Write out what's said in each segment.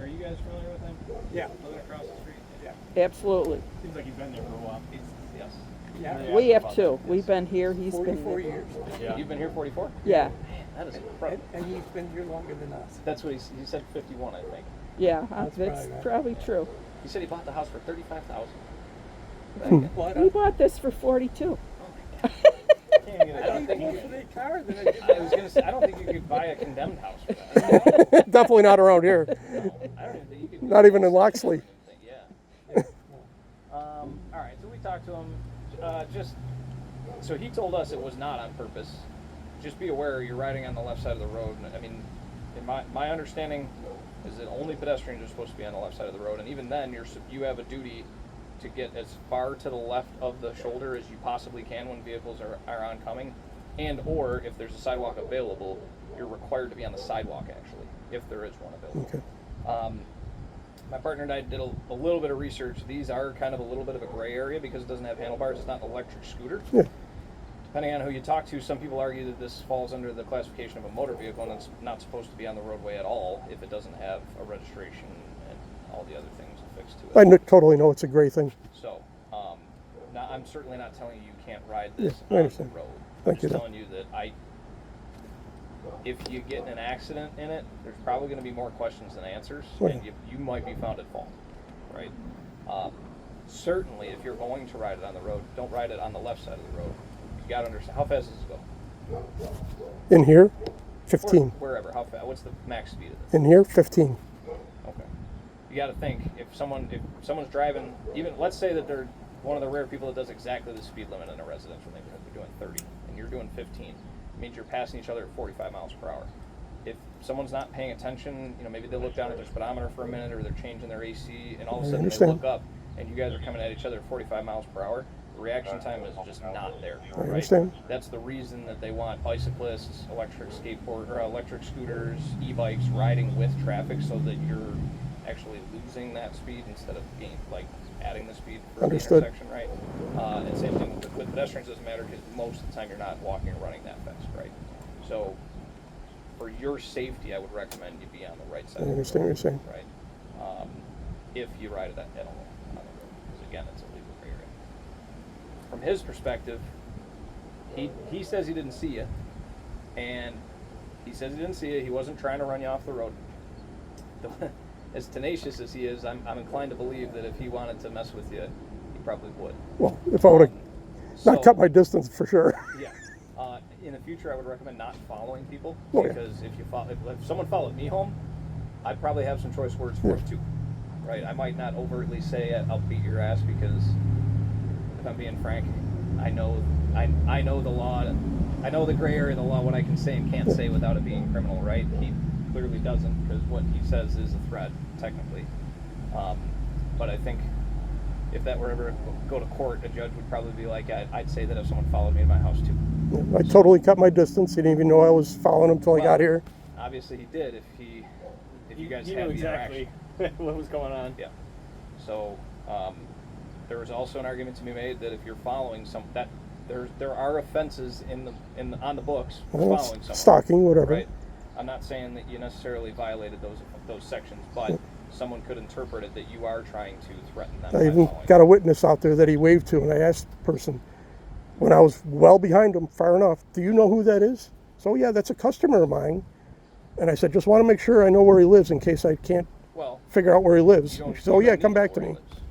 Are you guys familiar with him? Yeah. Living across the street? Yeah. Absolutely. Seems like he's been there for a while. Yes. Yeah. Really We asked have about too. that. We've been here. He's been 44 here. years. Yeah. You've been here 44? Yeah. Man, that is And, incredible. and he's been here longer than us. That's what he said 51, I think. Yeah. That's That's probably right. probably true. He said he bought the house for $35,000. What? We bought this for 42. I don't think Most of their cars and I was gonna say I don't think you could buy a condemned house for that. Definitely not around here. No, I don't even think you could. Not even in Loxley. Yeah. All right. So we talked to him. Just so he told us it was not on purpose. Just be aware you're riding on the left side of the road. I mean, in my understanding is that only pedestrians are supposed to be on the left side of the road, and even then you have a duty to get as far to the left of the shoulder as you possibly can when vehicles are oncoming, and or if there's a sidewalk available, you're required to be on the sidewalk actually, if there is one available. Okay. My partner and I did a little bit of research. These are kind of a little bit of a gray area because it doesn't have handlebars. It's not an electric scooter. Yeah. Depending on who you talk to, some people argue that this falls under the classification of a motor vehicle and it's not supposed to be on the roadway at all if it doesn't have a registration and all the other things affixed to it. Totally know it's a gray thing. So, now I'm certainly not telling you you can't ride this I on the understand. road. Thank I'm you, just though. telling you that if you get in an accident in it, there's probably going to be more questions than answers, Right. and you might be found at fault, right? Certainly, if you're going to ride it on the road, don't ride it on the left side of the road. You got to understand, how fast does this go? In here, Or 15. wherever, how fast? What's the max speed of this? In here, 15. Okay. You got to think if someone's driving, even let's say that they're one of the rare people that does exactly the speed limit in a residential neighborhood. They're doing 30, and you're doing 15. It means you're passing each other at 45 miles per hour. If someone's not paying attention, maybe they look down at their speedometer for a minute, or they're changing their AC, and all of a I sudden they understand. look up, and you guys are coming at each other at 45 miles per hour. The reaction time is just not there. I right? understand. That's the reason that they want bicyclists, electric scooters, e-bikes riding with traffic, so that you're actually losing that speed instead of adding the speed for Understood. the intersection, right? And same thing with pedestrians. Doesn't matter because most of the time you're not walking or running that fast, right? So for your safety, I would recommend you be on the right side. I understand what you're saying. Right? If you ride it at all on the road, because again, it's a legal gray area. From his perspective, he says he didn't see you, and he says he didn't see you. He wasn't trying to run you off the road. As tenacious as he is, I'm inclined to believe that if he wanted to mess with you, he probably would. Well, if I would have not So- cut my distance for sure. Yeah. In the future, I would recommend not following people, Okay. because if someone followed me home, I'd probably have some choice words for it too. Right? I might not overtly say I'll beat your ass, because if I'm being frank, I know the law, I know the gray area of the law, what I can say and can't say without it being criminal, right? He clearly doesn't, because what he says is a threat, technically. But I think if that were ever to go to court, a judge would probably be like, I'd say that if someone followed me in my house too. I totally cut my distance. He didn't even know I was following him until I got here. Obviously he did if you guys He had knew the exactly what was going on. Yeah. So there was also an argument to be made that if you're following there are offenses on the books for Well, following someone. stalking, whatever. Right. I'm not saying that you necessarily violated those sections, but someone could interpret it that you are trying to threaten them. I by even following. got a witness out there that he waved to, and I asked the person, when I was well behind him, far enough, do you know who that is? So, yeah, that's a customer of mine. And I said, just want to make sure I know where he lives in case I can't Well, figure out where he lives. you don't- She said, oh, you yeah, don't come need back to where he me. lives.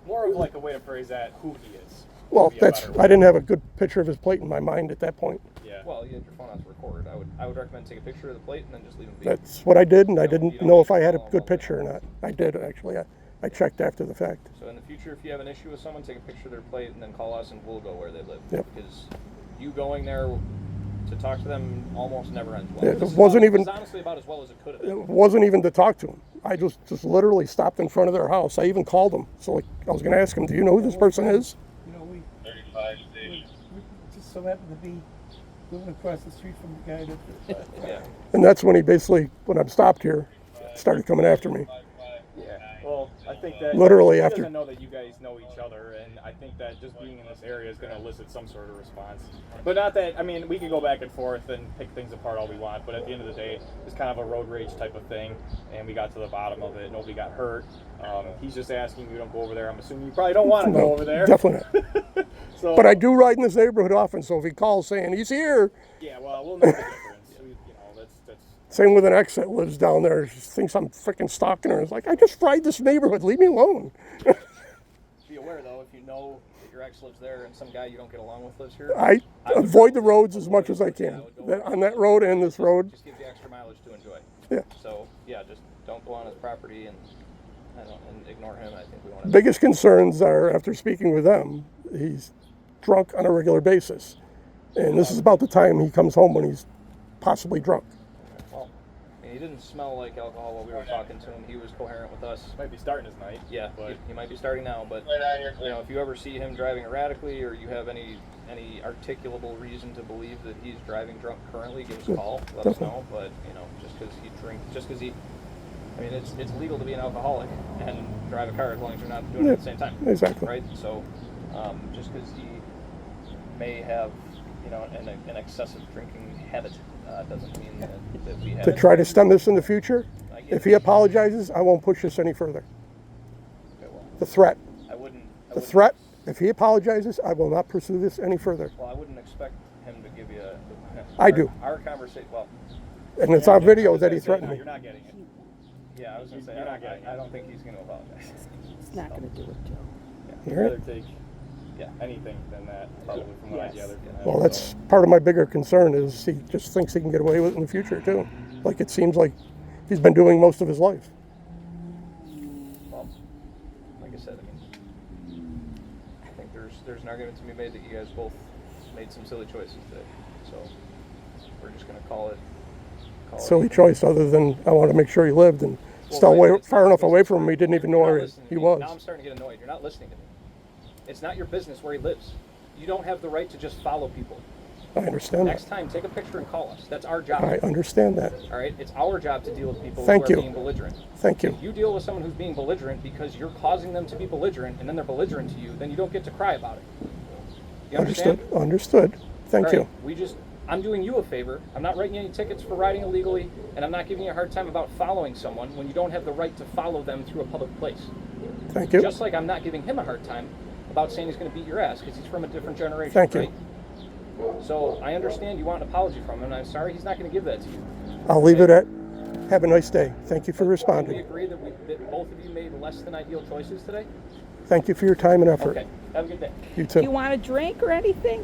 More of like a way to phrase that, who he is. Well, Would be a that's, better I way. didn't have a good picture of his plate in my mind at that point. Yeah. Well, you had your phone on to record. I would recommend take a picture of the plate and then just leave them be. That's what I did, and I You don't didn't need know to if I had a follow good along picture or there. not. I did, actually. I checked after the fact. So in the future, if you have an issue with someone, take a picture of their plate and then call us, and we'll go where they live. Yep. Because you going there to talk to them almost never ends well. It This is wasn't about- even- this is honestly about as well as it could have It been. wasn't even to talk to him. I just literally stopped in front of their house. I even called them. So I was going to ask him, do you know who this person is? You know, we 35 stations. just so happen to be living across the street from the guy that. Yeah. And that's when he basically, when I'm stopped here, started coming after me. Yeah. Well, I think that Literally he after- doesn't know that you guys know each other, and I think that just being in this area is going to elicit some sort of response. But not that, I mean, we can go back and forth and pick things apart all we want, but at the end of the day, it's kind of a road rage type of thing, and we got to the bottom of it. Nobody got hurt. He's just asking you don't go over there. I'm assuming you probably don't want to No, go over there. definitely not. So, But I do ride in this neighborhood often, so if he calls saying he's here, yeah, well, we'll know the difference. That's same with an ex that lives down there, she thinks I'm freaking stalking her. It's like, I just ride this neighborhood, leave me alone. Be aware though, if you know that your ex lives there and some guy you don't get along with lives here, I would avoid go- the roads as much as I Yeah, can. would go That, on that road and this road, just gives you extra mileage to enjoy. yeah. So yeah, just don't go on his property and ignore him. I think we want to. Biggest concerns are, after speaking with them, he's drunk on a regular basis. And this is about the time he comes home when he's possibly drunk. Well, I mean, he didn't smell like alcohol while we were talking to him. He was coherent with us. might be starting his night. Yeah, but he might be starting now, but you know, if you ever see him driving erratically, or you have any articulable reason to believe that he's driving drunk currently, give us a call. Let us know. But you know, just because he, I mean, it's legal to be an alcoholic and drive a car as long as you're not doing it at the same time. Exactly. Right. So, just because he may have, you know, an excessive drinking habit, doesn't mean that we have To try to stem this in the future, I get if it. he apologizes, I won't push this any further. Okay, well, The threat. I wouldn't. The threat, if he apologizes, I will not pursue this any further. Well, I wouldn't expect him to give you I do. Our conversation. Well, And it's on video that he threatened no, me. You're not getting it. yeah, I was gonna say You're not getting I it. don't think he's gonna apologize. He's not gonna do it, Joe. I'd You're rather right. take Yeah. anything than that, probably from what I Yes. gather from that. Well, that's part of my bigger concern is he just thinks he can get away with it in the future too. Like it seems like he's been doing most of his life. Well, like I said, I mean, I think there's an argument to be made that you guys both made some silly choices today. So we're just gonna call it. Silly choice, other than I want to make sure he lived and Well, still right, way, it's far not enough your away business. from him he didn't even know You're not where listening to he me. was. Now I'm starting to get annoyed. You're not listening to me. It's not your business where he lives. You don't have the right to just follow people. I understand Next that. time, take a picture and call us. That's our job. I understand that. All right, it's our job to deal with people Thank who are you. being belligerent. Thank you. If you deal with someone who's being belligerent because you're causing them to be belligerent, and then they're belligerent to you, then you don't get to cry about it. You understand? Understood. Understood. Thank All you. right, I'm doing you a favor. I'm not writing you any tickets for riding illegally, and I'm not giving you a hard time about following someone when you don't have the right to follow them through a public place. Thank you. Just like I'm not giving him a hard time about saying he's going to beat your ass because he's from a different generation. Thank you. right? So I understand you want an apology from him, and I'm sorry he's not going to give that to you. I'll leave it at have a nice day. Thank you for Can we responding. agree that both of you made less than ideal choices today? Thank you for your time and effort. Okay. Have a good day. You Do you too. want a drink or anything?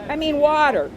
I mean, water.